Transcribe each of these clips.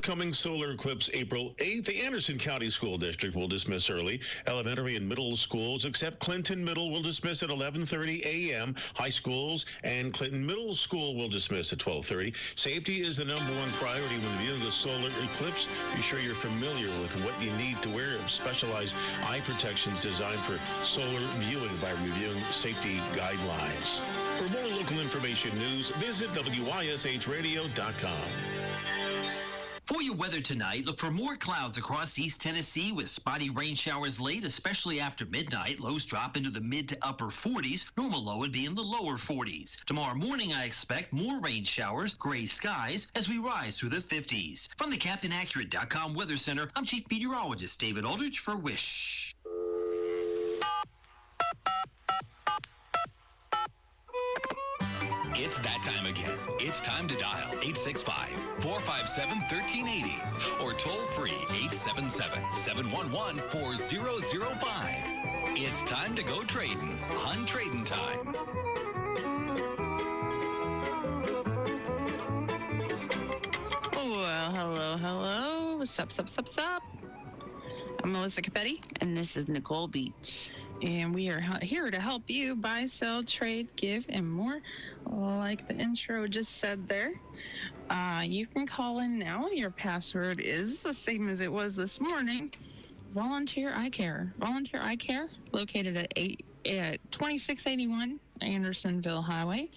upcoming solar eclipse April 8th, the Anderson County School District will dismiss early. Elementary and middle schools, except Clinton Middle, will dismiss at 11:30 a.m. High schools and Clinton Middle School will dismiss at 12:30. Safety is the number one priority when viewing the solar eclipse. Be sure you're familiar with what you need to wear. Specialized eye protections designed for solar viewing by reviewing safety guidelines. For more local information news, visit WYSHradio.com. For your weather tonight, look for more clouds across East Tennessee with spotty rain showers late, especially after midnight. Lows drop into the mid to upper 40s. Normal low would be in the lower 40s. Tomorrow morning, I expect more rain showers, gray skies, as we rise through the 50s. From the CaptainAccurate.com Weather Center, I'm Chief Meteorologist David Aldrich for WYSH. It's that time again. It's time to dial 865-457-1380 or toll free 877-711-4005. It's time to go trading on Trading Time. Well, hello. Sup. I'm Melissa Capetti. And this is Nicole Beach. And we are here to help you buy, sell, trade, give, and more. Like the intro just said there. You can call in now. Your password is the same as it was this morning. Volunteer Eye Care. Volunteer Eye Care, located at 2681 Andersonville Highway.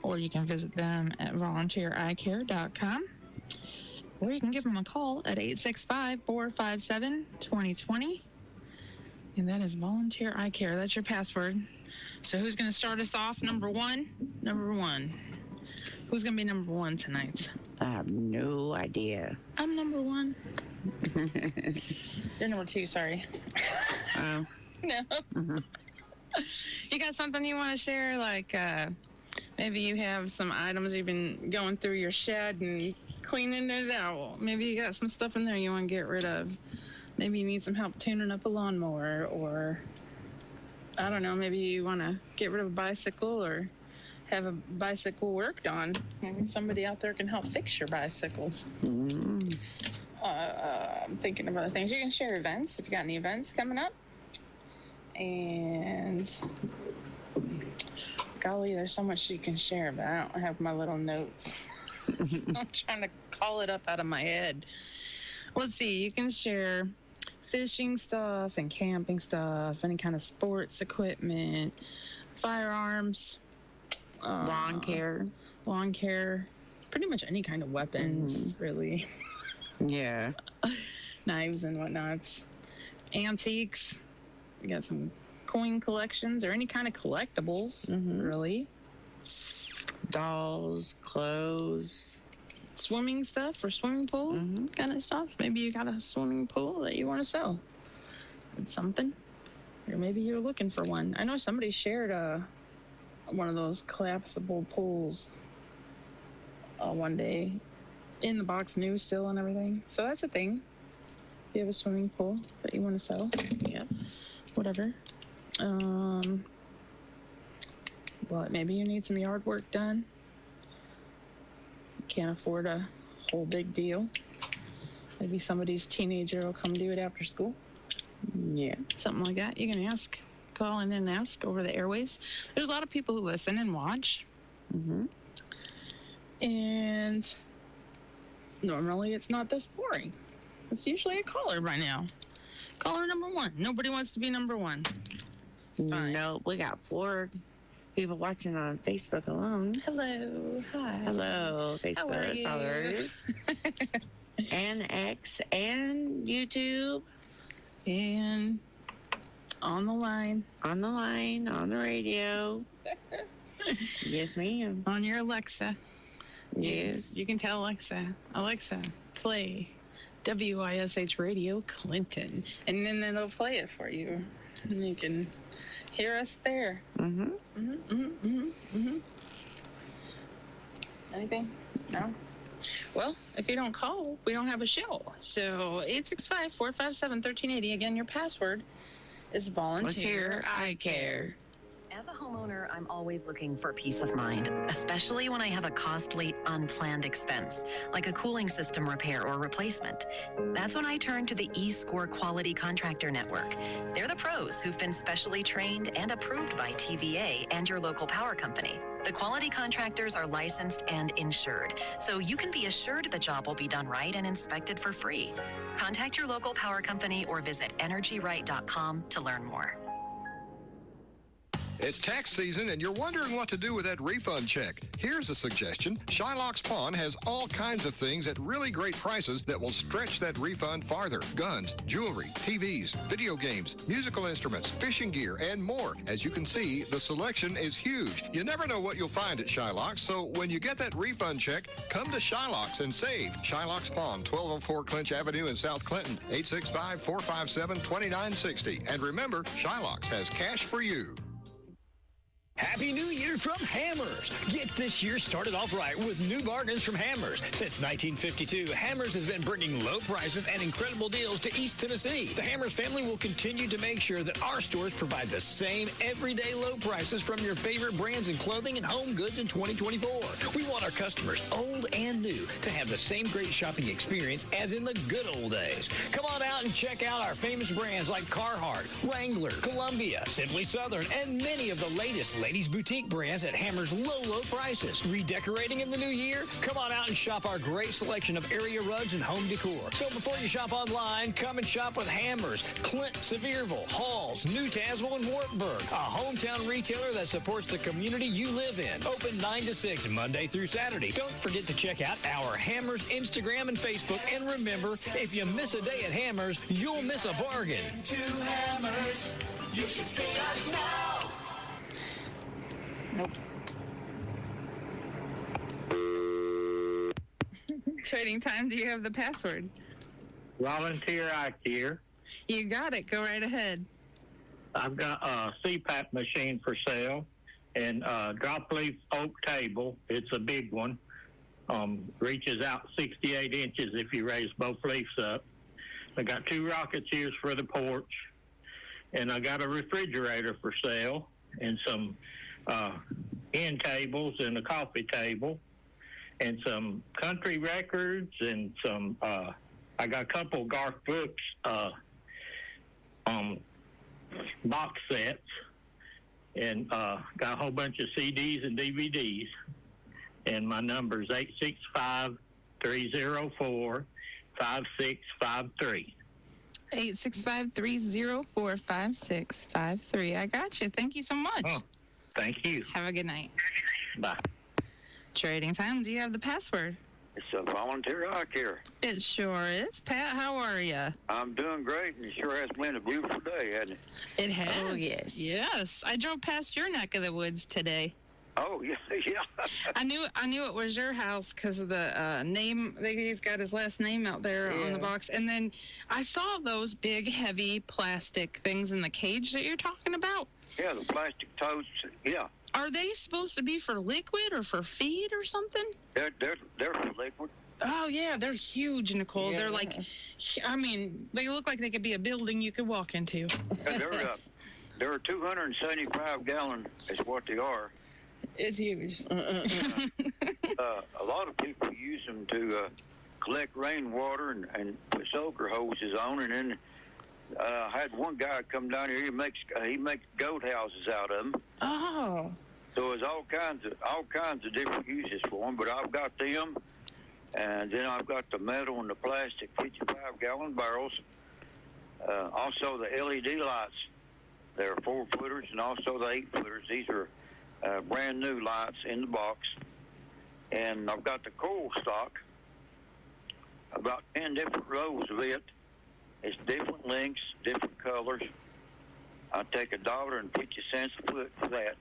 Or you can visit them at volunteereyecare.com. Or you can give them a call at 865-457-2020. And that is Volunteer Eye Care. That's your password. So who's going to start us off? Number one. Who's going to be number one tonight? I have no idea. I'm number one. You're number two, sorry. Oh. No. Mm-hmm. You got something you want to share? Like maybe you have some items you've been going through your shed and cleaning it out. Maybe you got some stuff in there you want to get rid of. Maybe you need some help tuning up a lawnmower, or I don't know, maybe you want to get rid of a bicycle or have a bicycle worked on. Maybe somebody out there can help fix your bicycle. I'm thinking of other things. You can share events if you got any events coming up. And golly, there's so much you can share, but I don't have my little notes. I'm trying to call it up out of my head. Let's see, you can share fishing stuff and camping stuff, any kind of sports equipment, firearms, Lawn care, pretty much any kind of weapons, really. Yeah. Knives and whatnots, antiques. You got some coin collections or any kind of collectibles, really. Dolls, clothes. Swimming stuff or swimming pool kind of stuff. Maybe you got a swimming pool that you want to sell. It's something. Or maybe you're looking for one. I know somebody shared one of those collapsible pools one day in the box news still and everything. So that's a thing. If you have a swimming pool that you want to sell. Yeah. Whatever. Well, maybe you need some yard work done. Can't afford a whole big deal. Maybe somebody's teenager will come do it after school. Yeah. Something like that. You can ask. Call in and ask over the airways. There's a lot of people who listen and watch. And normally it's not this boring. It's usually a caller by now. Caller number one. Nobody wants to be number one. Fine. No, we got 4 people watching on Facebook alone. Hello. Hi. Hello, Facebook How are you? followers. And X and YouTube. And on the line. On the radio. Yes, ma'am. On your Alexa. Yes. You can tell Alexa, play WYSH Radio Clinton. And then it'll play it for you. And you can hear us there. Anything? No? Well, if you don't call, we don't have a show. So 865-457-1380. Again, your password is Volunteer Eye Care. As a homeowner, I'm always looking for peace of mind, especially when I have a costly, unplanned expense, like a cooling system repair or replacement. That's when I turn to the eScore Quality Contractor Network. They're the pros who've been specially trained and approved by TVA and your local power company. The quality contractors are licensed and insured, so you can be assured the job will be done right and inspected for free. Contact your local power company or visit energyright.com to learn more. It's tax season and you're wondering what to do with that refund check. Here's a suggestion. Shylock's Pawn has all kinds of things at really great prices that will stretch that refund farther. Guns, jewelry, TVs, video games, musical instruments, fishing gear, and more. As you can see, the selection is huge. You never know what you'll find at Shylock's, so when you get that refund check, come to Shylock's and save. Shylock's Pawn, 1204 Clinch Avenue in South Clinton, 865-457-2960. And remember, Shylock's has cash for you. Happy New Year from Hammers. Get this year started off right with new bargains from Hammers. Since 1952, Hammers has been bringing low prices and incredible deals to East Tennessee. The Hammers family will continue to make sure that our stores provide the same everyday low prices from your favorite brands in clothing and home goods in 2024. We want our customers, old and new, to have the same great shopping experience as in the good old days. Come on out and check out our famous brands like Carhartt, Wrangler, Columbia, Simply Southern, and many of the latest ladies' boutique brands at Hammers' low prices. Redecorating in the new year? Come on out and shop our great selection of area rugs and home decor. So before you shop online, come and shop with Hammers, Clint, Sevierville, Halls, New Tazewell, and Wartburg, a hometown retailer that supports the community you live in. Open 9 to 6 Monday through Saturday. Don't forget to check out our Hammers Instagram and Facebook. And remember, if you miss a day at Hammers, you'll miss a bargain. To Hammers, you should see us now. Nope. Trading Time, do you have the password? Volunteer IQ. You got it. Go right ahead. I've got a CPAP machine for sale and a drop leaf oak table. It's a big one. Reaches out 68 inches if you raise both leaves up. I got 2 rocket chairs for the porch. And I got a refrigerator for sale and some end tables and a coffee table and some country records and some I got a couple Garth Brooks box sets and got a whole bunch of CDs and DVDs, and my number is 865-304-5653. 865-304-5653. I got you. Thank you so much. Oh, thank you. Have a good night. Bye. Trading Time, do you have the password? It's a volunteer eye care. It sure is. Pat, how are you? I'm doing great, and it sure has been a beautiful day, hasn't it? It has. Oh, yes. Yes. I drove past your neck of the woods today. Oh, yeah, yeah. I knew it was your house because of the name. He's got his last name out there on the box. And then I saw those big, heavy plastic things in the cage that you're talking about. Yeah, the plastic totes, yeah. Are they supposed to be for liquid or for feed or something? They're for liquid. Oh, yeah, they're huge, Nicole. Yeah. They're like, I mean, they look like they could be a building you could walk into. They're 275 gallon is what they are. It's huge. A lot of people use them to collect rainwater and put soaker hoses on, and then I had one guy come down here. He makes goat houses out of them. Oh. So there's all kinds of different uses for them. But I've got them, and then I've got the metal and the plastic 55-gallon barrels. Also the LED lights. They're 4-footers and also the 8-footers. These are brand new lights in the box. And I've got the coil stock. About 10 different rows of it. It's different lengths, different colors. I take $1.50 a foot for that.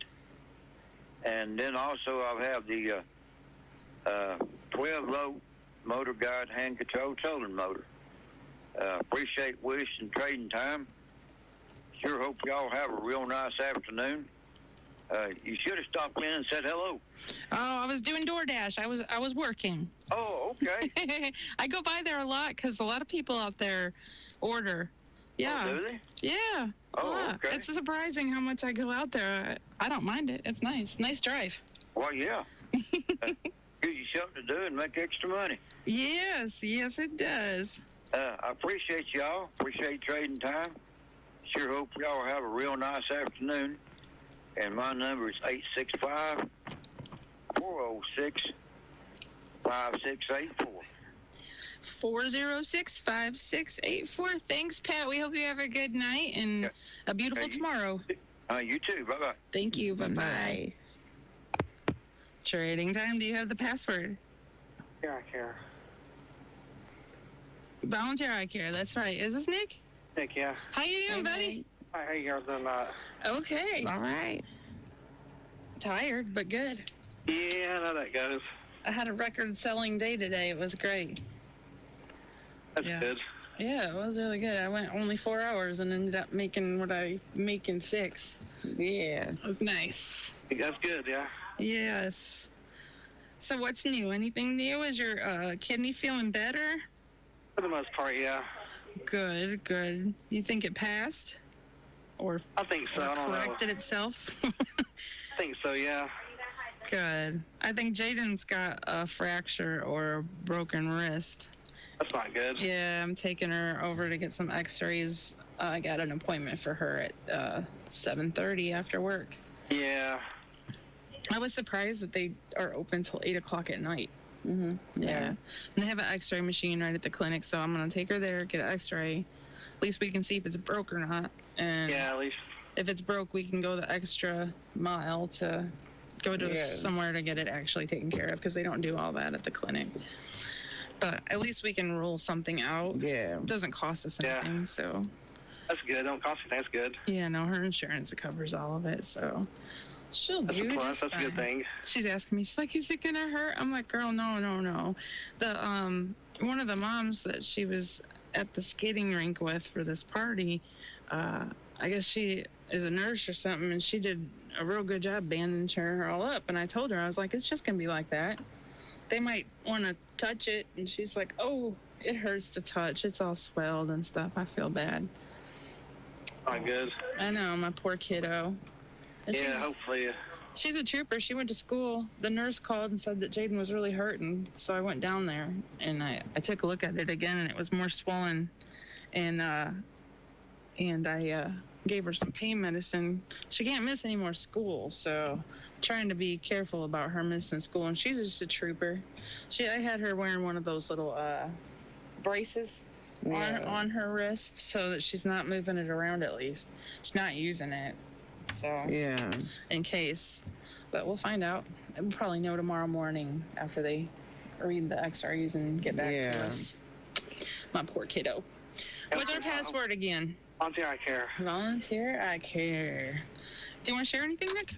And then also I have the 12-volt motor guide hand control trolling motor. Appreciate WYSH and Trading Time. Sure hope y'all have a real nice afternoon. You should have stopped in and said hello. Oh, I was doing DoorDash. I was working. Oh, okay. I go by there a lot because a lot of people out there order. Yeah. Oh, do they? Yeah. Oh, okay. It's surprising how much I go out there. I don't mind it. It's nice. Nice drive. Well, yeah. Gives you something to do and make extra money. Yes, it does. I appreciate y'all. Appreciate trading time. Sure hope y'all have a real nice afternoon. And my number is 865-406-5684. 406-5684. Thanks, Pat. We hope you have a good night and a beautiful tomorrow. You too. Bye-bye. Thank you. Bye-bye. Trading time. Do you have the password? Yeah, I care. Volunteer I care. That's right. Is this Nick? Nick, yeah. How you doing, buddy? Hi, how you guys doing? Okay. All right. Tired, but good. Yeah, I know that goes. I had a record-selling day today. It was great. That's good. Yeah, it was really good. I went only 4 hours and ended up making what I make in 6. Yeah. It was nice. That's good, yeah. Yes. So what's new? Anything new? Is your kidney feeling better? For the most part, yeah. Good. You think it passed? Or I think so. I don't know. Corrected itself? I think so, yeah. Good. I think Jaden's got a fracture or a broken wrist. That's not good. Yeah, I'm taking her over to get some x-rays. I got an appointment for her at 7:30 after work. Yeah. I was surprised that they are open till 8 o'clock at night. Mm-hmm. Yeah. And they have an x-ray machine right at the clinic, so I'm going to take her there, get an x-ray. At least we can see if it's broke or not. And yeah, at least. If it's broke, we can go the extra mile to go to somewhere to get it actually taken care of, because they don't do all that at the clinic. But at least we can rule something out. Yeah. It doesn't cost us anything, so. That's good. Don't cost you. That's good. Yeah, no, her insurance covers all of it, so she'll do it. That's a good thing. She's asking me, she's like, is it gonna hurt? I'm like, girl, no. The one of the moms that she was at the skating rink with for this party, I guess she is a nurse or something, and she did a real good job bandaging her all up. And I told her, I was like, it's just gonna be like that. They might want to touch it, and she's like, oh, it hurts to touch. It's all swelled and stuff. I feel bad. Not good. I know, my poor kiddo. And yeah, hopefully. She's a trooper. She went to school. The nurse called and said that Jaden was really hurting, so I went down there, and I took a look at it again, and it was more swollen, and I gave her some pain medicine. She can't miss any more school, so I'm trying to be careful about her missing school. And she's just a trooper. I had her wearing one of those little braces on her wrist, so that she's not moving it around. At least she's not using it. So in case, but we'll find out. We'll probably know tomorrow morning after they read the x-rays and get back to us. My poor kiddo. What's our password again? Volunteer I care. Volunteer I care. Do you want to share anything, Nick?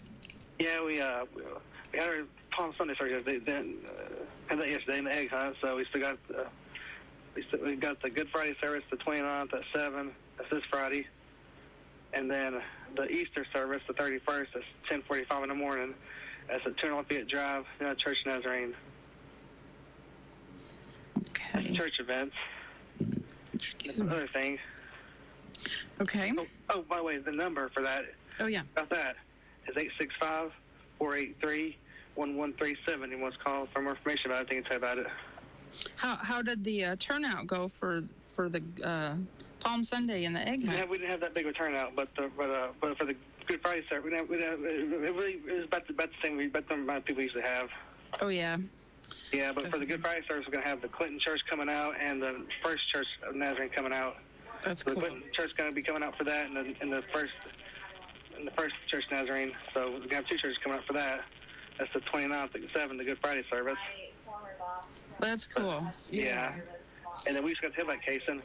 Yeah, we had our Palm Sunday service yesterday. Had that yesterday in the egg hunt. So we still got we got the Good Friday service, the 29th at 7. That's this Friday, and then the Easter service, the 31st. That's 10:45 in the morning. That's at 2 Lafayette Drive, Church Nazarene. Okay. Church events. That's another thing. Okay. Oh, by the way, the number for that. Oh, yeah. About that is 865-483-1137. You want to call for more information about it? I think it's about it. How did the turnout go for the Palm Sunday and the egg hunt? We didn't have that big of a turnout, but for the Good Friday service, it was about the same. About the amount of people usually have. Oh, yeah. Yeah, but for the Good Friday service, we're going to have the Clinton Church coming out and the First Church of Nazarene coming out. That's cool. The Clinton Church is going to be coming out for that, and the First Church Nazarene. So we're going to have 2 churches coming out for that. That's the 29th at 7, the Good Friday service. That's cool. Yeah. And then we just got the headlight casing.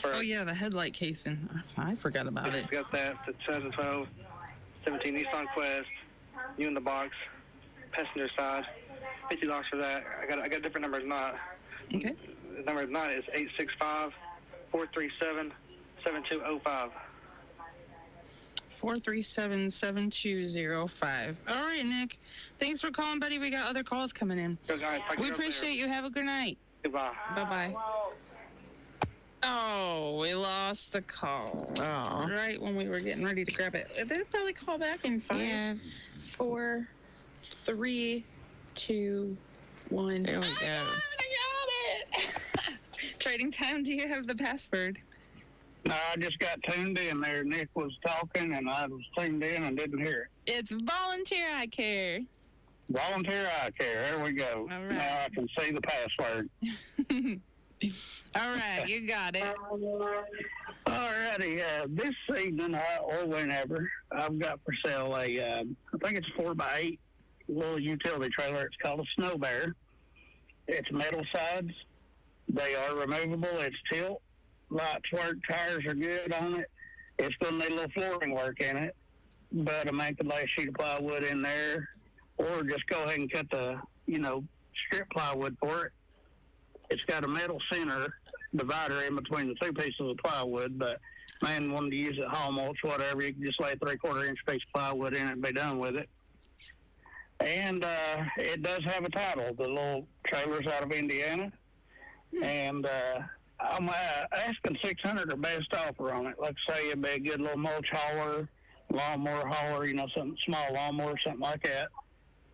The headlight casing. I forgot about it. We got that, the 2012 17 Nissan Quest, new in the box, passenger side, $50 for that. I got a different number than that. Okay. The number than that is 865-437-7205. 437-7205. All right, Nick. Thanks for calling, buddy. We got other calls coming in. We appreciate you. Have a good night. Goodbye. Bye-bye. All Oh, we lost the call. Oh. Right when we were getting ready to grab it. They'll probably call back in 5, 4, 3, 2, 1. There we go. I got it. Trading Time, do you have the password? No, I just got tuned in there. Nick was talking, and I was tuned in and didn't hear it. It's Volunteer I Care. Volunteer I Care. There we go. All right. Now I can see the password. All right, you got it. All righty. This evening, or whenever, I've got for sale I think it's a 4x8 little utility trailer. It's called a Snow Bear. It's metal sides. They are removable. It's tilt. Lights work. Tires are good on it. It's going to need a little flooring work in it. But I may could lay a sheet of plywood in there, or just go ahead and cut the, strip plywood for it. It's got a metal center divider in between the 2 pieces of plywood, but man wanted to use it haul mulch, whatever. You can just lay a 3/4 inch piece of plywood in it and be done with it. And it does have a title. The little trailer's out of Indiana. And I'm asking $600 or best offer on it. Like I say, it'd be a good little mulch hauler, lawnmower hauler, something small lawnmower, something like that.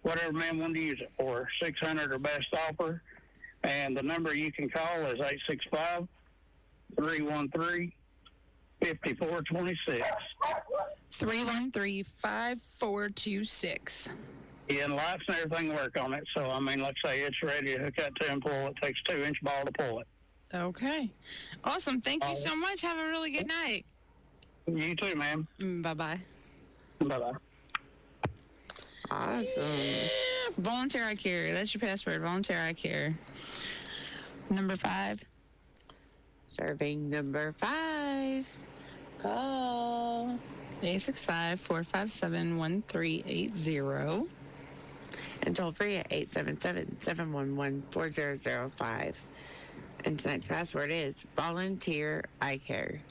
Whatever man wanted to use it for. $600 or best offer. And the number you can call is 865-313-5426. 313-5426. Yeah, and lights and everything work on it. So, like I say, it's ready to hook up to and pull. It takes a 2-inch ball to pull it. Okay. Awesome. Thank you so much. Have a really good night. You too, ma'am. Bye-bye. Bye-bye. Awesome. Yeah. Volunteer I Care. That's your password. Volunteer I Care. Number 5. Serving number 5. Call. 865-457-1380. And toll free at 877-711-4005. And tonight's password is Volunteer I Care.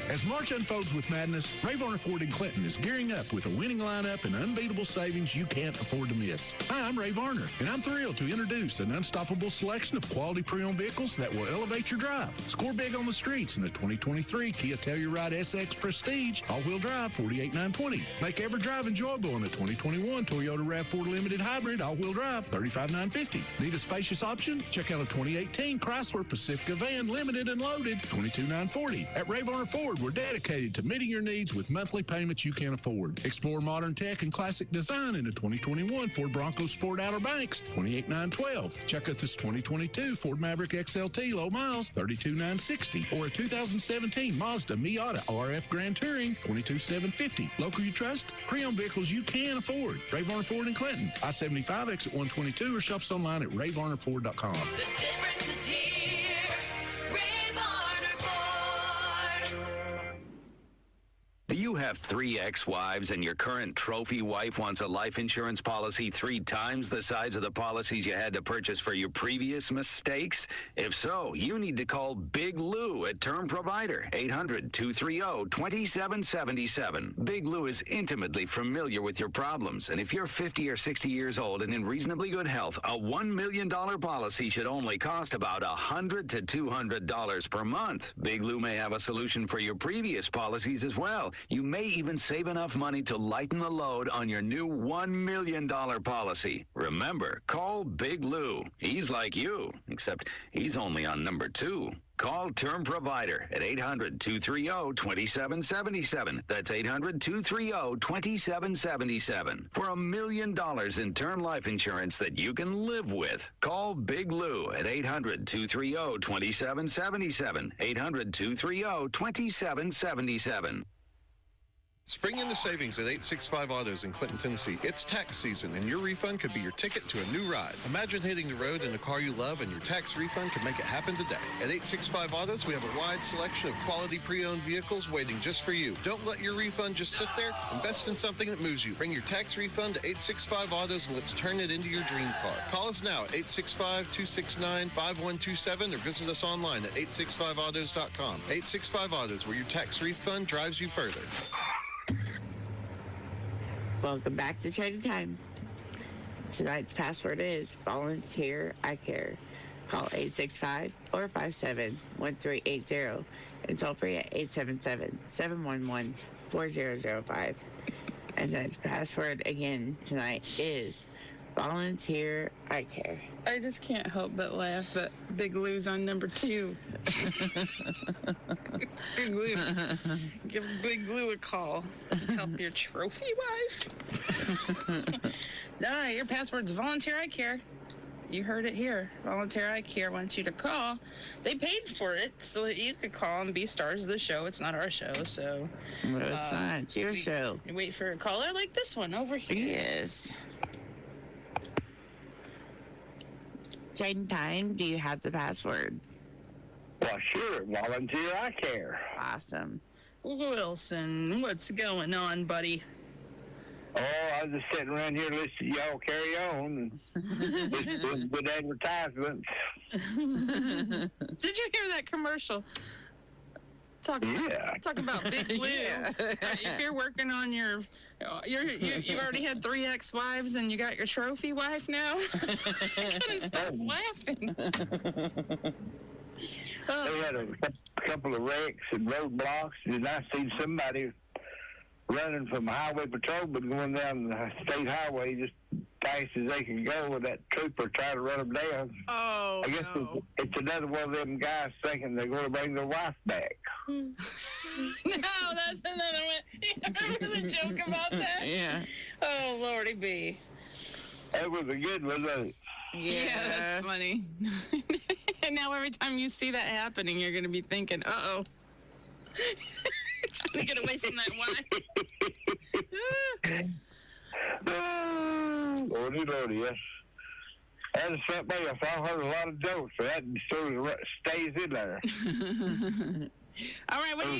As March unfolds with madness, Ray Varner Ford in Clinton is gearing up with a winning lineup and unbeatable savings you can't afford to miss. Hi, I'm Ray Varner, and I'm thrilled to introduce an unstoppable selection of quality pre-owned vehicles that will elevate your drive. Score big on the streets in the 2023 Kia Telluride SX Prestige, all-wheel drive, $48,920. Make every drive enjoyable in the 2021 Toyota RAV4 Limited Hybrid, all-wheel drive, $35,950. Need a spacious option? Check out a 2018 Chrysler Pacifica van, limited and loaded, $22,940. At Ray Varner Ford, we're dedicated to meeting your needs with monthly payments you can afford. Explore modern tech and classic design in the 2021 Ford Bronco Sport Outer Banks, $28,912. Check out this 2022 Ford Maverick XLT low miles, $32,960. Or a 2017 Mazda Miata RF Grand Touring, $22,750. Local you trust? Pre-owned vehicles you can afford. Ray Varner Ford in Clinton, I-75 exit 122, or shop us online at rayvarnerford.com. The difference is here. Ray Varner Ford. Do you have 3 ex-wives and your current trophy wife wants a life insurance policy 3 times the size of the policies you had to purchase for your previous mistakes? If so, you need to call Big Lou at Term Provider, 800-230-2777. Big Lou is intimately familiar with your problems, and if you're 50 or 60 years old and in reasonably good health, a $1 million policy should only cost about $100 to $200 per month. Big Lou may have a solution for your previous policies as well. You may even save enough money to lighten the load on your new $1 million policy. Remember, call Big Lou. He's like you, except he's only on number 2. Call Term Provider at 800-230-2777. That's 800-230-2777 for $1 million in term life insurance that you can live with. Call Big Lou at 800-230-2777. 800-230-2777. Spring into savings at 865 Autos in Clinton, Tennessee. It's tax season, and your refund could be your ticket to a new ride. Imagine hitting the road in a car you love, and your tax refund can make it happen today. At 865 Autos, we have a wide selection of quality pre-owned vehicles waiting just for you. Don't let your refund just sit there. Invest in something that moves you. Bring your tax refund to 865 Autos, and let's turn it into your dream car. Call us now at 865-269-5127 or visit us online at 865autos.com. 865 Autos, where your tax refund drives you further. Welcome back to Trading Time. Tonight's password is Volunteer I Care. Call 865-457-1380 and toll free at 877-711-4005. And tonight's password again tonight is volunteer eye care. I just can't help but laugh that Big Lou's on number 2. Big Lou. Give Big Lou a call. Help your trophy wife. Nah, your password's volunteer eye care. You heard it here. Volunteer Eye Care wants you to call. They paid for it so that you could call and be stars of the show. It's not our show, so... No, it's not. It's your show. Wait for a caller like this one over here. Yes. Jaden Time, do you have the password? Well, sure. Volunteer Eye Care. Awesome. Wilson, what's going on, buddy? Oh, I was just sitting around here listening to y'all carry on and listening to good advertisements. Did you hear that commercial? Talk about Big Blue. Yeah. If you're working on you already had 3 ex-wives and you got your trophy wife now. I couldn't stop laughing. They had a couple of wrecks and roadblocks, and I seen somebody running from a highway patrolman going down the state highway just fast as they can go, with that trooper trying to run them down. Oh, I guess it's another one of them guys thinking they're going to bring their wife back. No, that's another one. You remember the joke about that? Yeah. Oh, Lordy B. That was a good one, wasn't it? Yeah, that's funny. And now every time you see that happening, you're going to be thinking, uh-oh. Trying to get away from that wife. Lordy, yes. That is something else. I've heard a lot of jokes, so that sort of stays in there. All right, what do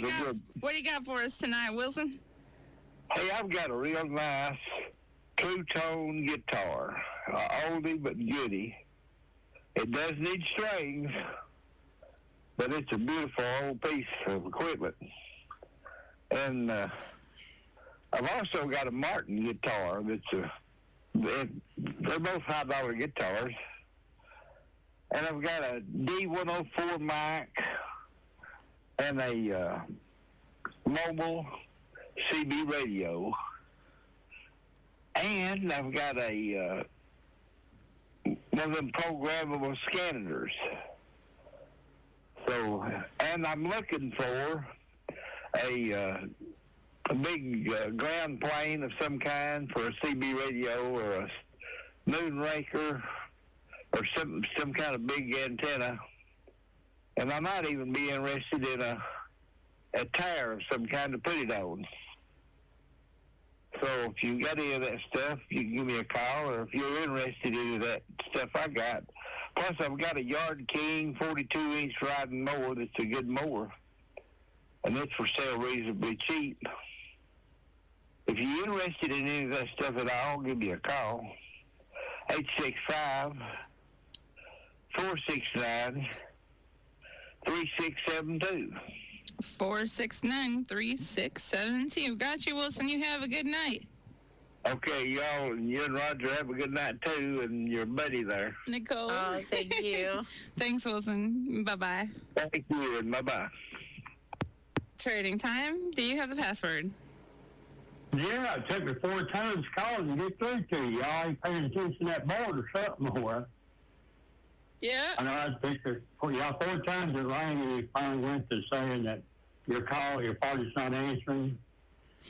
you got for us tonight, Wilson? Hey, I've got a real nice two-tone guitar, oldie but goodie. It does need strings, but it's a beautiful old piece of equipment. And I've also got a Martin guitar they're both $5 guitars. And I've got a D104 mic and a mobile CB radio. And I've got a one of them programmable scanners. So, and I'm looking for a big ground plane of some kind for a CB radio or a moonraker or some kind of big antenna. And I might even be interested in a tire of some kind to put it on. So if you got any of that stuff, you can give me a call, or if you're interested in any of that stuff I got. Plus, I've got a Yard King 42-inch riding mower that's a good mower, and it's for sale reasonably cheap. If you're interested in any of that stuff at all, give me a call. 865-469-3672. 469-3672. Got you, Wilson. You have a good night. Okay, y'all, and you and Roger have a good night, too, and your buddy there. Nicole. Oh, thank you. Thanks, Wilson. Bye-bye. Thank you, and bye-bye. Trading Time. Do you have the password? Yeah, it took me 4 times calling to get through to you. Y'all ain't paying attention to that board or something more. Yeah. I know I picked it for y'all 4 times it rang, and it finally went to saying that your party's not answering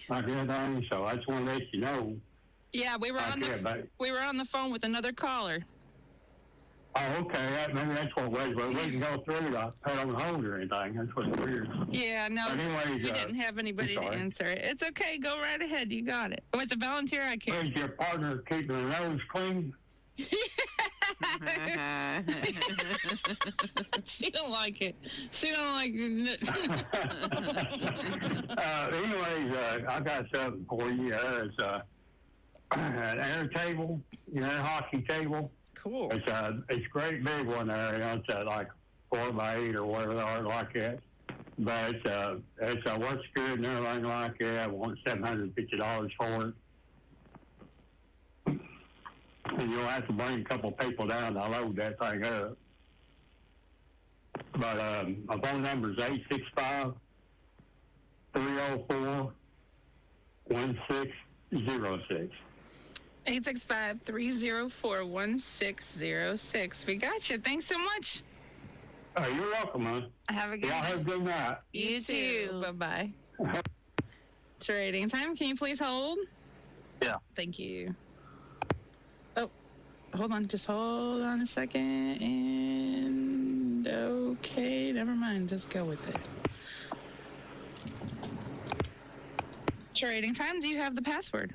like everything, so I just want to let you know. Yeah, we were on the phone with another caller. Oh, okay. Maybe that's what it was, but we didn't go through it. I put on hold or anything. That's what's weird. Yeah, no, anyways, we didn't have anybody to answer it. It's okay. Go right ahead. You got it. With the volunteer, I can't. Is your partner keeping her nose clean? She don't like it. She don't like it. Anyways, I got something for you. It's an air table, hockey table. Cool. It's a great big one there. It's like 4 by 8 or whatever they are, like that. But it's works good and everything like that. I want $750 for it. And you'll have to bring a couple people down to load that thing up. But my phone number is 865-304-1606. 865-304-1606. We got you. Thanks so much. Oh, you're welcome, man. Have a good night. Y'all have a good night. You too. Bye-bye. Trading time. Can you please hold? Yeah. Thank you. Oh, hold on. Just hold on a second. And okay, never mind. Just go with it. Trading time. Do you have the password?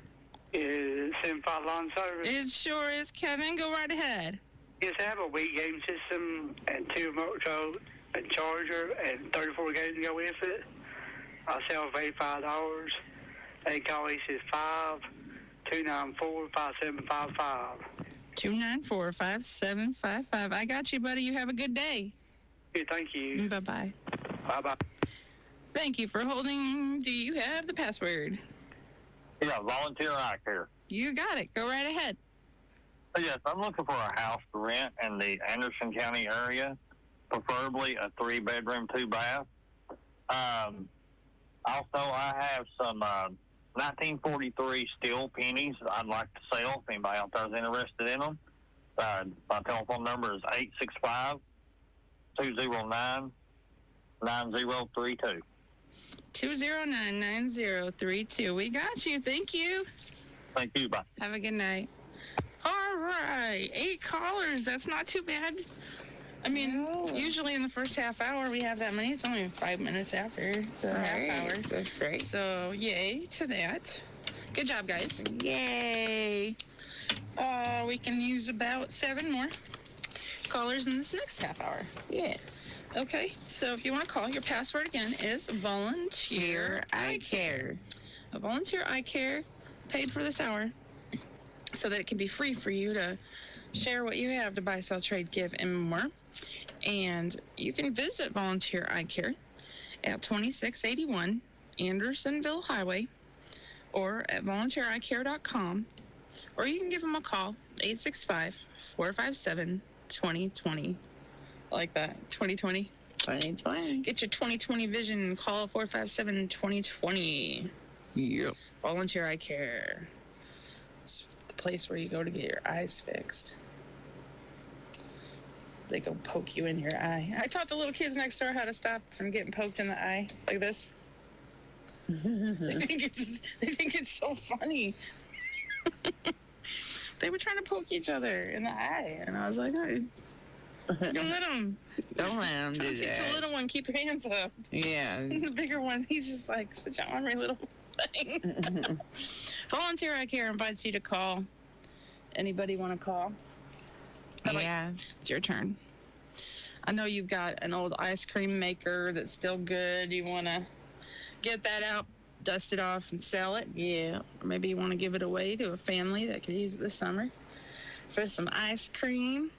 Is Simplify Lawn Service? It sure is, Kevin. Go right ahead. Yes, I have a Wii game system and 2 remote controls and charger and 34 games to go with it. I sell for $85. They call us is 5-294-5755. 294-5755. I got you, buddy. You have a good day. Yeah, thank you. Bye-bye. Bye-bye. Thank you for holding. Do you have the password? Yeah, volunteer eye care. You got it. Go right ahead. Yes, I'm looking for a house to rent in the Anderson County area, preferably a 3-bedroom, 2-bath. Also, I have some 1943 steel pennies I'd like to sell if anybody out there is interested in them. My telephone number is 865-209-9032. 209-9032. We got you. Thank you. Thank you. Bye. Have a good night. All right. 8 callers. That's not too bad. I mean, usually in the first half hour we have that many. It's only 5 minutes after the half hour. That's great. So, yay to that. Good job, guys. Yay. We can use about 7 more callers in this next half hour. Yes. Okay, so if you want to call, your password again is Volunteer Eye Care. A Volunteer Eye Care paid for this hour so that it can be free for you to share what you have to buy, sell, trade, give, and more. And you can visit Volunteer Eye Care at 2681 Andersonville Highway or at volunteereyecare.com, or you can give them a call, 865-457-2020. I like that, 2020. 2020. Get your 2020 vision and call 457-2020. Yep. Volunteer Eye Care. It's the place where you go to get your eyes fixed. They go poke you in your eye. I taught the little kids next door how to stop from getting poked in the eye like this. They think it's so funny. They were trying to poke each other in the eye, and I was like, oh, don't let them. Don't let them do Teach that. the little one, keep your hands up. Yeah. And the bigger one, he's just like such an ornery little thing. Volunteer Eye Care invites you to call. Anybody want to call? Yeah. It's your turn. I know you've got an old ice cream maker that's still good. You want to get that out, dust it off, and sell it. Yeah. Or maybe you want to give it away to a family that could use it this summer for some ice cream.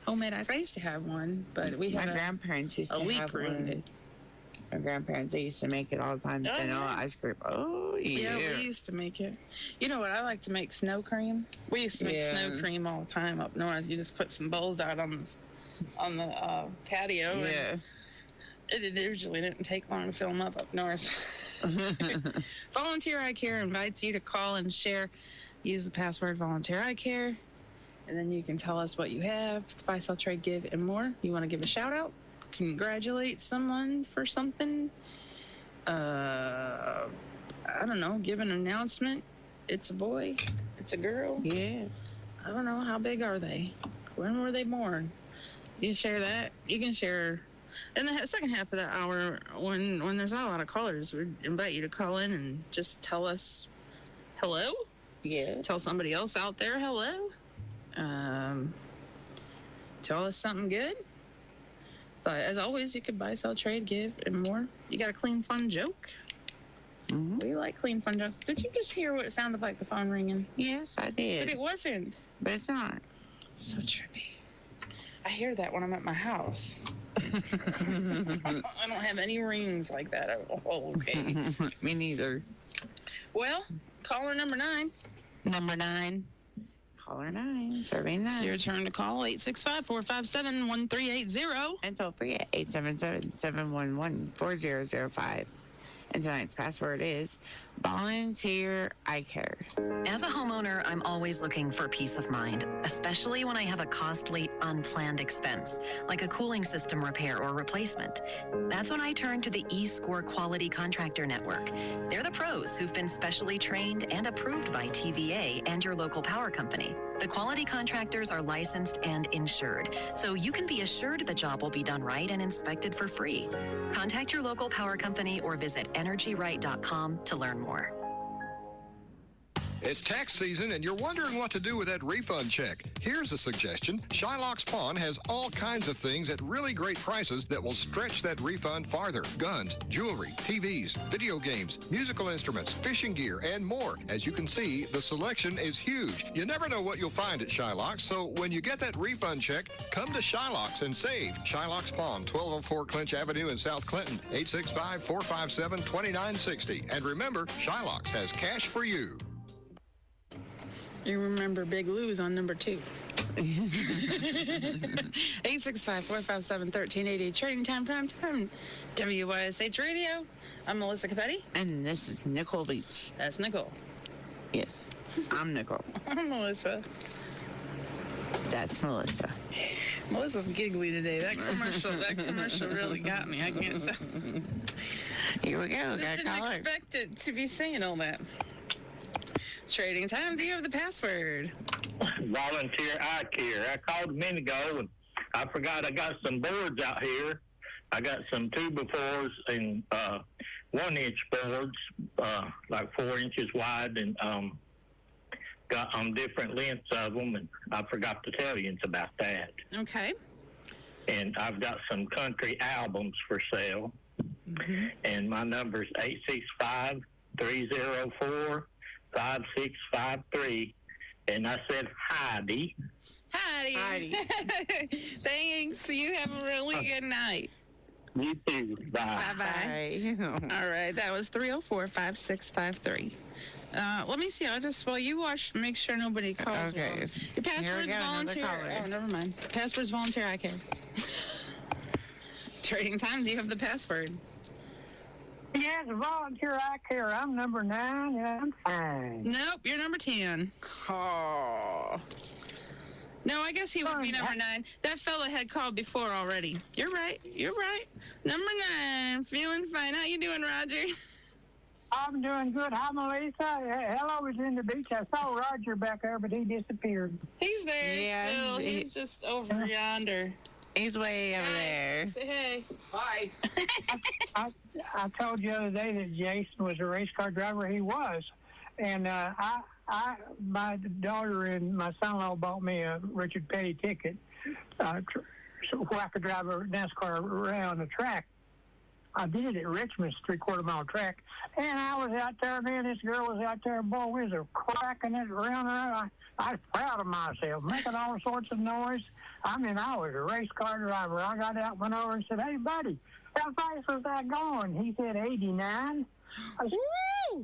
Homemade ice. I used to have one, but we had my grandparents used to have one. My grandparents, they used to make it all the time. Vanilla ice cream. Oh, yeah. Yeah, we used to make it. You know what? I like to make snow cream. We used to make snow cream all the time up north. You just put some bowls out on the patio. Yeah. And it usually didn't take long to fill them up north. Volunteer Eye Care invites you to call and share. Use the password Volunteer Eye Care. And then you can tell us what you have to buy, sell, trade, give, and more. You want to give a shout out? Congratulate someone for something? I don't know. Give an announcement. It's a boy. It's a girl. Yeah. I don't know. How big are they? When were they born? You can share that. You can share. In the second half of the hour, when there's not a lot of callers, we invite you to call in and just tell us hello. Yeah. Tell somebody else out there hello. Tell us something good. But as always, you could buy, sell, trade, give, and more. You got a clean, fun joke? Mm-hmm. We like clean, fun jokes. Did you just hear what it sounded like, the phone ringing? Yes, I did. But it wasn't. But it's not. So trippy. I hear that when I'm at my house. I don't have any rings like that. Oh, okay. Me neither. Well, caller number 9. Number 9. Caller 9, serving that. It's your turn to call, 865-457-1380. And toll free at 877-711-4005. And tonight's password is Volunteer I Care. As a homeowner, I'm always looking for peace of mind, especially when I have a costly, unplanned expense, like a cooling system repair or replacement. That's when I turn to the eScore Quality Contractor Network. They're the pros who've been specially trained and approved by TVA and your local power company. The quality contractors are licensed and insured, so you can be assured the job will be done right and inspected for free. Contact your local power company or visit energyright.com to learn more. It's tax season and you're wondering what to do with that refund check. Here's a suggestion. Shylock's Pawn has all kinds of things at really great prices that will stretch that refund farther. Guns, jewelry, TVs, video games, musical instruments, fishing gear, and more. As you can see, the selection is huge. You never know what you'll find at Shylock's, so when you get that refund check, come to Shylock's and save. Shylock's Pawn, 1204 Clinch Avenue in South Clinton, 865-457-2960. And remember, Shylock's has cash for you. You remember Big Lou's on number 2. 865-457-1380. Trading time, prime time. WYSH Radio. I'm Melissa Capetti. And this is Nicole Beach. That's Nicole. Yes, I'm Nicole. I'm Melissa. That's Melissa. Melissa's giggly today. That commercial really got me. I can't say. Here we go. Just didn't expect it to be saying all that. Trading time. Do you have the password? Volunteer I Care. I called a minute ago and I forgot I got some boards out here. I got some 2x4s and 1-inch boards, like 4 inches wide, and got different lengths of them, and I forgot to tell you about that. Okay. And I've got some country albums for sale, and my number's 865-304-5653, and I said Heidi. Heidi. Thanks. You have a really good night. You too. Bye. Bye. All right. That was 304-5653. Let me see. While you watch, make sure nobody calls. Okay. Your password's volunteer. Oh, never mind. Password's volunteer. I care. Trading time. Do you have the password? Yes, volunteer I Care. I'm number 9 and I'm fine. Nope, you're number 10. Oh. No, I guess he would be number 9. That fella had called before already. You're right. Number 9. Feeling fine. How you doing, Roger? I'm doing good. Hi, Melissa. Hello was in the beach. I saw Roger back there, but he disappeared. He's there still. He's just over yonder. He's way over there. Say hey. Bye. I told you the other day that Jason was a race car driver. He was. And my daughter and my son-in-law bought me a Richard Petty ticket so I could drive a NASCAR around the track. I did it at Richmond's 3/4-mile track, and I was out there, me and this girl was out there, boy, we was cracking it around there. I was proud of myself, making all sorts of noise. I mean, I was a race car driver. I got out, went over and said, hey, buddy, how fast was that going? He said, 89. I said, woo!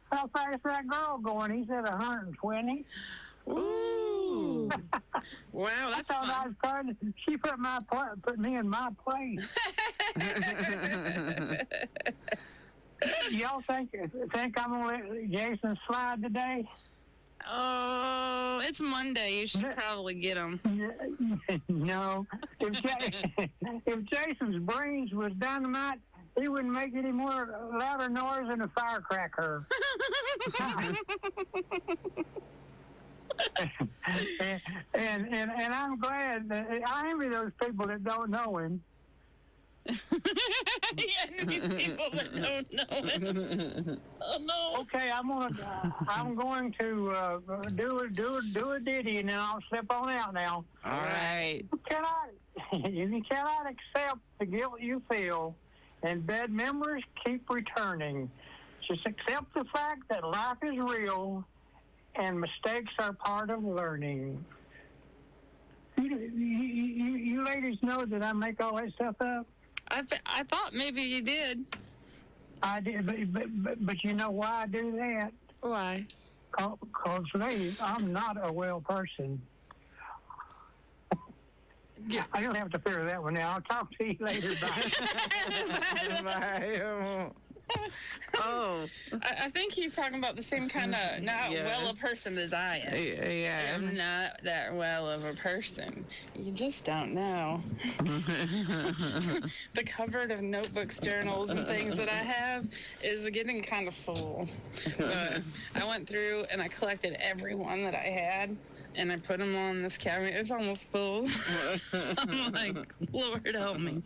How fast is that girl going? He said, 120. Ooh. Wow, that's fun. I was fun. She put me in my place. Y'all think I'm gonna let Jason slide today? Oh, it's Monday. You should probably get him. No. If Jason's brains was dynamite, he wouldn't make any more louder noise than a firecracker. and I'm glad that I envy those people that don't know him. Yeah, these people that don't know him. Oh no. Okay, I'm going to do a ditty, and then I'll slip on out now. All right. If you cannot accept the guilt you feel, and bad memories keep returning, just accept the fact that life is real, and mistakes are part of learning. You ladies know that I make all that stuff up? I thought maybe you did. I did, but you know why I do that? Why? Because today I'm not a well person. Yeah. I don't have to figure that one out. I'll talk to you later. Bye. Bye. Oh. I think he's talking about the same kind of not well a person as I am. Yeah. I'm not that well of a person. You just don't know. The cupboard of notebooks, journals, and things that I have is getting kind of full. But I went through and I collected every one that I had. And I put them on this cabinet. It's almost full. I'm like, Lord help me.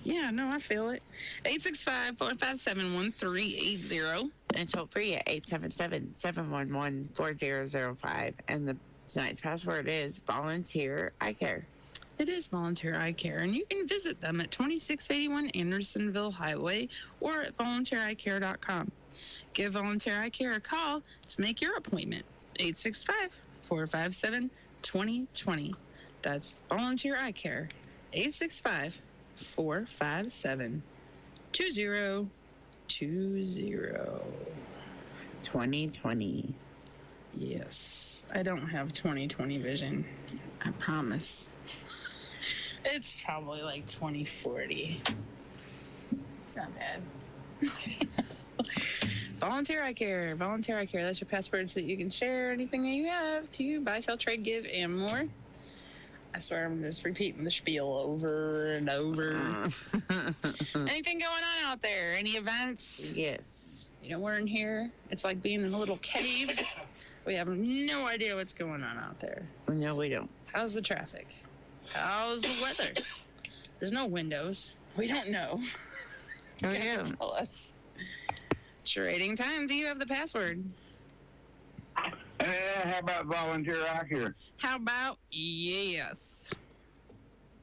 Yeah, no, I feel it. 865-457-1380. And toll free at 877-711-4005. And tonight's password is volunteer eye care. It is Volunteer Eye Care, and you can visit them at 2681 Andersonville Highway or at volunteereyecare.com. Give Volunteer Eye Care a call to make your appointment. 865-457-2020. That's Volunteer Eye Care. 865-457-2020. 2020. Yes. I don't have 20/20 vision. I promise. It's probably like 2040. It's not bad. Volunteer Eye Care. Volunteer Eye Care. That's your password so that you can share anything that you have to buy, sell, trade, give, and more. I swear I'm just repeating the spiel over and over. Anything going on out there? Any events? Yes. You know, we're in here. It's like being in a little cave. We have no idea what's going on out there. No, we don't. How's the traffic? How's the weather? There's no windows. We don't know. Oh, yeah. Tell us. Trading Time, do you have the password? How about Volunteer Eye Care? How about yes?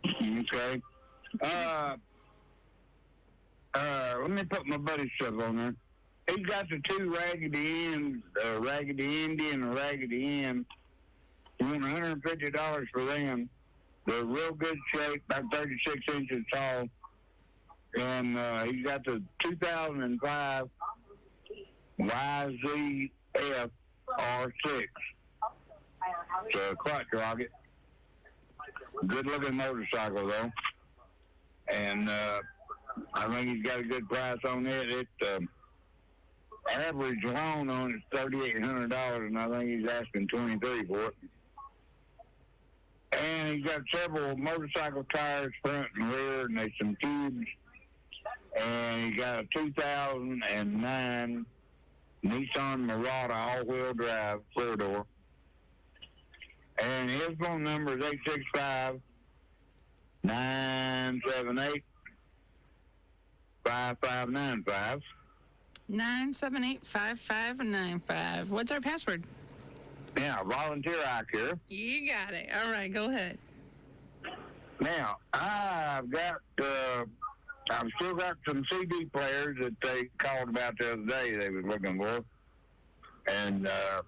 Okay. Let me put my buddy's stuff on there. He's got the two Raggedy Ends, Raggedy Andy and a Raggedy Ann. You want $150 for them. They're real good shape, about 36 inches tall. And he's got the 2005 YZF R6. It's a crotch rocket. Good looking motorcycle though. And I think he's got a good price on it. It's average loan on it's $3,800, and I think he's asking $23 for it. And he's got several motorcycle tires, front and rear, and there's some tubes. And he got a 2009 Nissan Murata all-wheel drive, four-door. And his phone number is 865-978-5595. 978-5595. What's our password? Yeah, Volunteer Eye Care. You got it. All right, go ahead. Now, I've still got some CD players that they called about the other day they was looking for. And I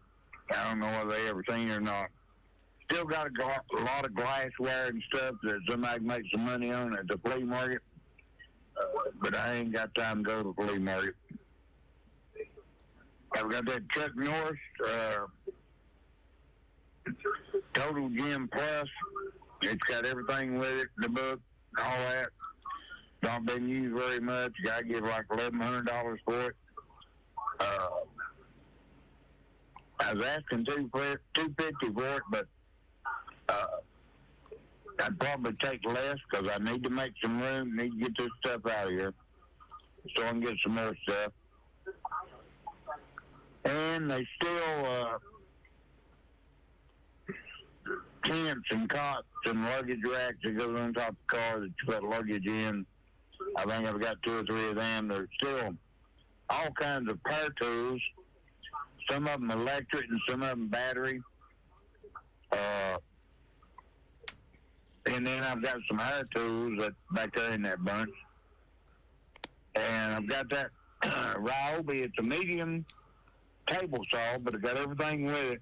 don't know whether they ever seen it or not. Still got a lot of glassware and stuff that somebody can make some money on at the flea market. But I ain't got time to go to the flea market. I've got that Chuck Norris Total Gym Plus. It's got everything with it, the book, all that. Not been used very much. You got to give like $1,100 for it. I was asking $250 for it, but I'd probably take less because I need to make some room, need to get this stuff out of here so I can get some more stuff. And they still tents and cots and luggage racks that goes on top of the car that you put luggage in. I think I've got 2 or 3 of them. There's still all kinds of power tools, some of them electric and some of them battery. And then I've got some hair tools that's back there in that bunch. And I've got that Ryobi. It's a medium table saw, but it got everything with it.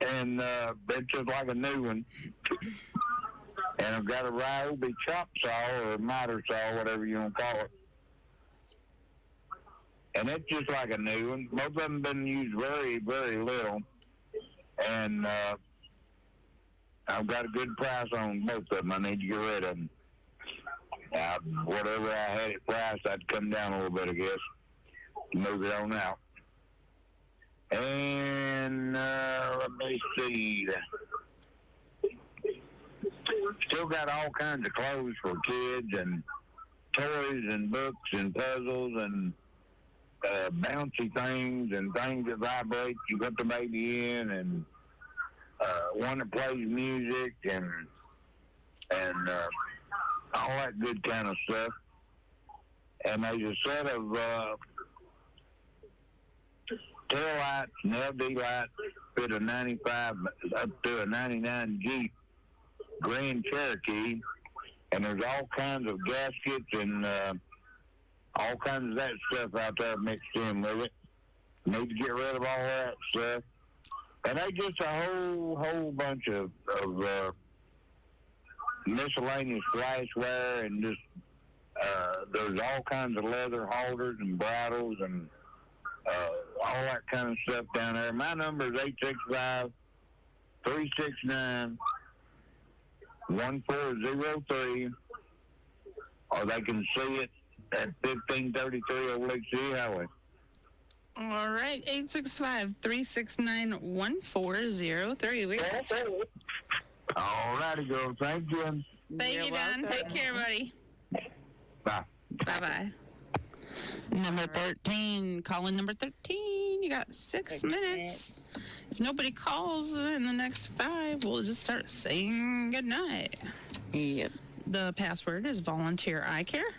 And it's just like a new one. And I've got a Ryobi chop saw or a miter saw, whatever you want to call it. and it's just like a new one. Both of them been used very, very little, and I've got a good price on both of them. I need to get rid of them. Whatever I had it priced, I'd come down a little bit, I guess. Move it on out. And let me see. Still got all kinds of clothes for kids and toys and books and puzzles and bouncy things and things that vibrate. You put the baby in, and one that plays music and all that good kind of stuff. And there's a set of tail lights and LD lights fit a 95 up to a 99 Jeep Grand Cherokee, and there's all kinds of gaskets and all kinds of that stuff out there mixed in with it. Need to get rid of all that stuff. And they just a whole bunch of miscellaneous glassware, and just there's all kinds of leather halters and bridles and all that kind of stuff down there. My number is 865-369-1403, or they can see it at 1533 Old Lake City Highway. All right, 865-369-1403. All righty, girl. Thank you. Thank you, Don. Take care, buddy. Bye. Bye-bye. Number 13. Calling number 13. You got 6 minutes. If nobody calls in the next 5, we'll just start saying goodnight. Yep. The password is volunteer eye care.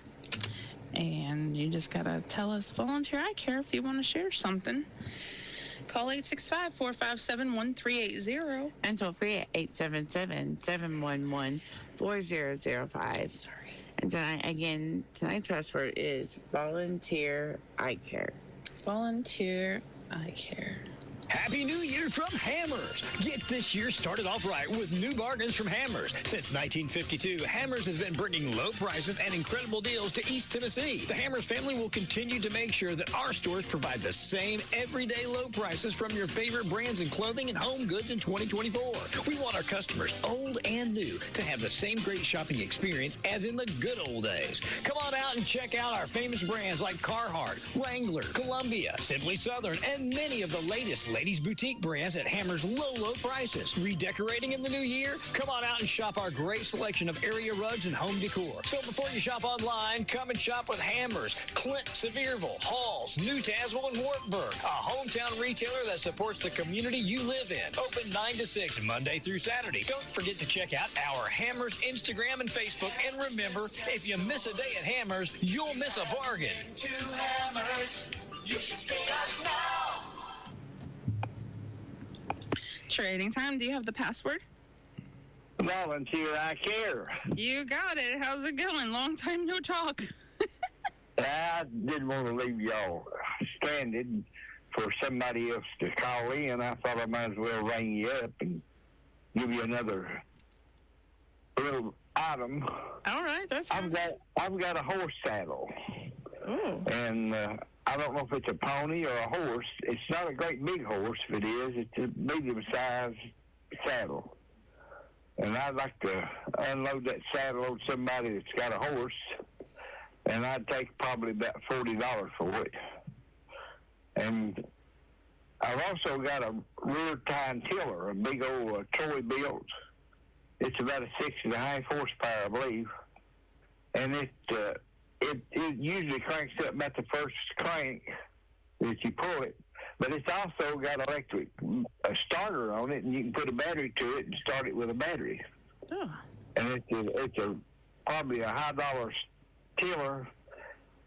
And you just got to tell us volunteer eye care if you want to share something. Call 865-457-1380. And toll free at 877-711-4005. Sorry. And tonight's password is volunteer eye care. Volunteer eye care. Happy New Year from Hammers. Get this year started off right with new bargains from Hammers. Since 1952, Hammers has been bringing low prices and incredible deals to East Tennessee. The Hammers family will continue to make sure that our stores provide the same everyday low prices from your favorite brands in clothing and home goods in 2024. We want our customers, old and new, to have the same great shopping experience as in the good old days. Come on out and check out our famous brands like Carhartt, Wrangler, Columbia, Simply Southern, and many of the latest ladies' boutique brands at Hammer's low prices. Redecorating in the new year? Come on out and shop our great selection of area rugs and home decor. So before you shop online, come and shop with Hammers, Clint, Sevierville, Halls, New Tazewell, and Wartburg, a hometown retailer that supports the community you live in. Open 9 to 6, Monday through Saturday. Don't forget to check out our Hammers Instagram and Facebook. And remember, if you miss a day at Hammers, you'll miss a bargain. To Hammers, you should see us now. Trading time. Do you have the password? Volunteer eye care. You got it. How's it going? Long time no talk. I didn't want to leave y'all stranded for somebody else to call in. I thought I might as well ring you up and give you another little item. All right, I've got a horse saddle. Oh. And I don't know if it's a pony or a horse. It's not a great big horse. If it is, it's a medium-sized saddle. And I'd like to unload that saddle on somebody that's got a horse, and I'd take probably about $40 for it. And I've also got a rear tine tiller, a big old Troy built. It's about a 6.5 horsepower, I believe. And it usually cranks up about the first crank that you pull it, but it's also got a starter on it, and you can put a battery to it and start it with a battery. Oh. And it's probably a high dollar tiller.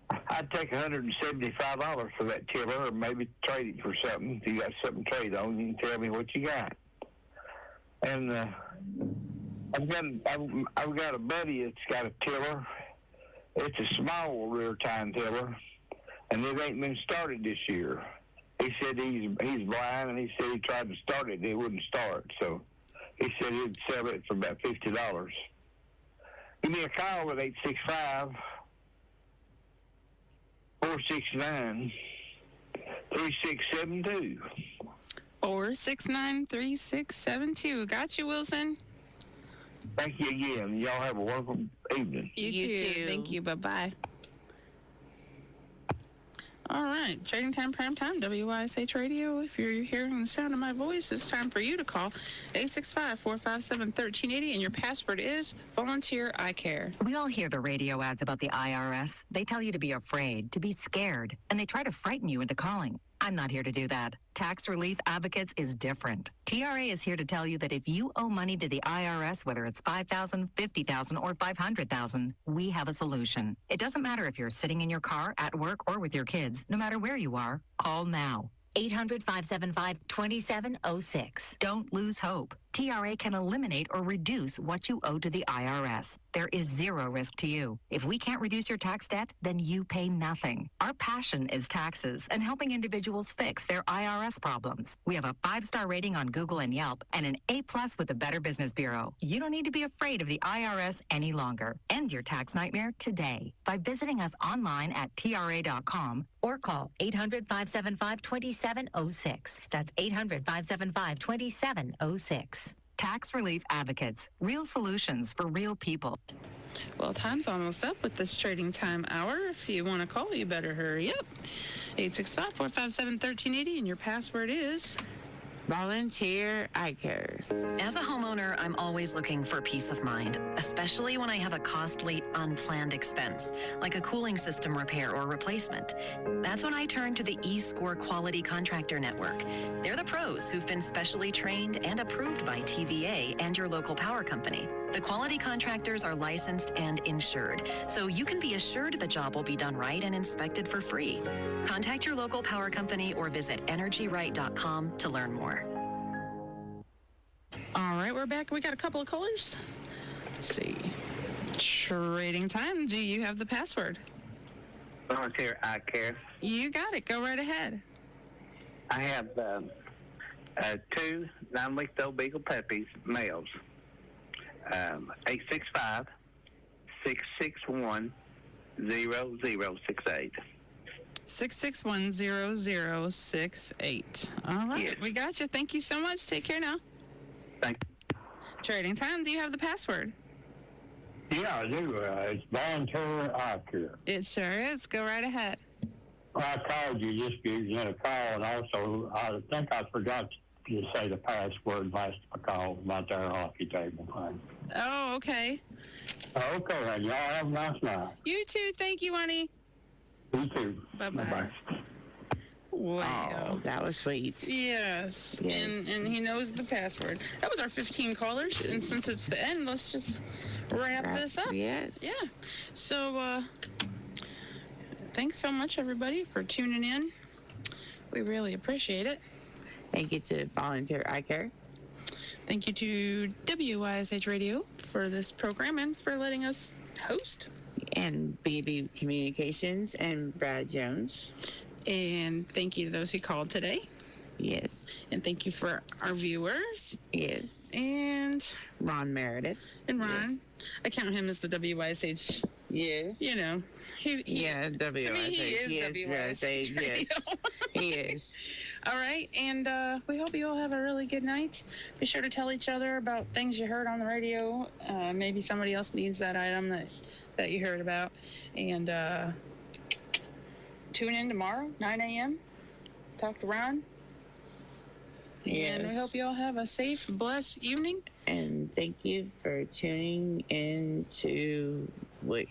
I'd take $175 for that tiller, or maybe trade it for something. If you got something to trade on, you can tell me what you got. And I've got a buddy that's got a tiller. It's a small rear tine tiller, and it ain't been started this year. He said he's blind, and he said he tried to start it, and it wouldn't start. So he said he'd sell it for about $50. Give me a call at 3672. 469-3672. Got you, Wilson. Thank you again. Y'all have a wonderful evening. You too. Thank you. Bye-bye. All right, Trading Time, Prime Time, WYSH Radio. If you're hearing the sound of my voice, it's time for you to call 865-457-1380, and your password is Volunteer I Care. We all hear the radio ads about the IRS. They tell you to be afraid, to be scared, and they try to frighten you into calling. I'm not here to do that. Tax Relief Advocates is different. TRA is here to tell you that if you owe money to the IRS, whether it's $5,000, $50,000, or $500,000, we have a solution. It doesn't matter if you're sitting in your car, at work, or with your kids. No matter where you are, call now. 800-575-2706. Don't lose hope. TRA can eliminate or reduce what you owe to the IRS. There is zero risk to you. If we can't reduce your tax debt, then you pay nothing. Our passion is taxes and helping individuals fix their IRS problems. We have a 5-star rating on Google and Yelp and an A+ with the Better Business Bureau. You don't need to be afraid of the IRS any longer. End your tax nightmare today by visiting us online at TRA.com or call 800-575-2706. That's 800-575-2706. Tax Relief Advocates. Real solutions for real people. Well, time's almost up with this Trading Time Hour. If you want to call, you better hurry up. 865-457-1380, and your password is Volunteer I Care. As a homeowner, I'm always looking for peace of mind, especially when I have a costly, unplanned expense, like a cooling system repair or replacement. That's when I turn to the eScore Quality Contractor Network. They're the pros who've been specially trained and approved by TVA and your local power company. The quality contractors are licensed and insured, so you can be assured the job will be done right and inspected for free. Contact your local power company or visit energyright.com to learn more. All right, we're back. We got a couple of callers. Let's see. Trading Time, do you have the password? Volunteer I Care. You got it. Go right ahead. I have 2 9-week-old Beagle puppies, males. 865-661-0068. 661-0068. All right, yes. We got you. Thank you so much. Take care now. Thank you. Trading Time, do you have the password? Yeah, I do. It's Volunteer I Care. It sure is. Go right ahead. Well, I called you just giving a call, and also I think I forgot to say the password last call about their hockey table thing. Oh, okay. Okay, honey. Y'all have a nice night. You too. Thank you, honey. You too. Bye-bye. Bye-bye. Wow. Oh, that was sweet. Yes. And he knows the password. That was our 15 callers, and since it's the end, let's just wrap this up. Yes. Yeah. So, thanks so much, everybody, for tuning in. We really appreciate it. Thank you to Volunteer I Care. Thank you to WYSH Radio for this program and for letting us host. And BB Communications and Brad Jones. And thank you to those who called today. Yes. And thank you for our viewers. Yes. And Ron Meredith. And Ron. Yes. I count him as the WYSH. Yes. You know. WYSH. To me, he is WYSH. Yes. He is. All right. And we hope you all have a really good night. Be sure to tell each other about things you heard on the radio. Maybe somebody else needs that item that you heard about. And tune in tomorrow, 9 a.m. Talk to Ron. Yes. And we hope you all have a safe, blessed evening. And thank you for tuning in to WYSH.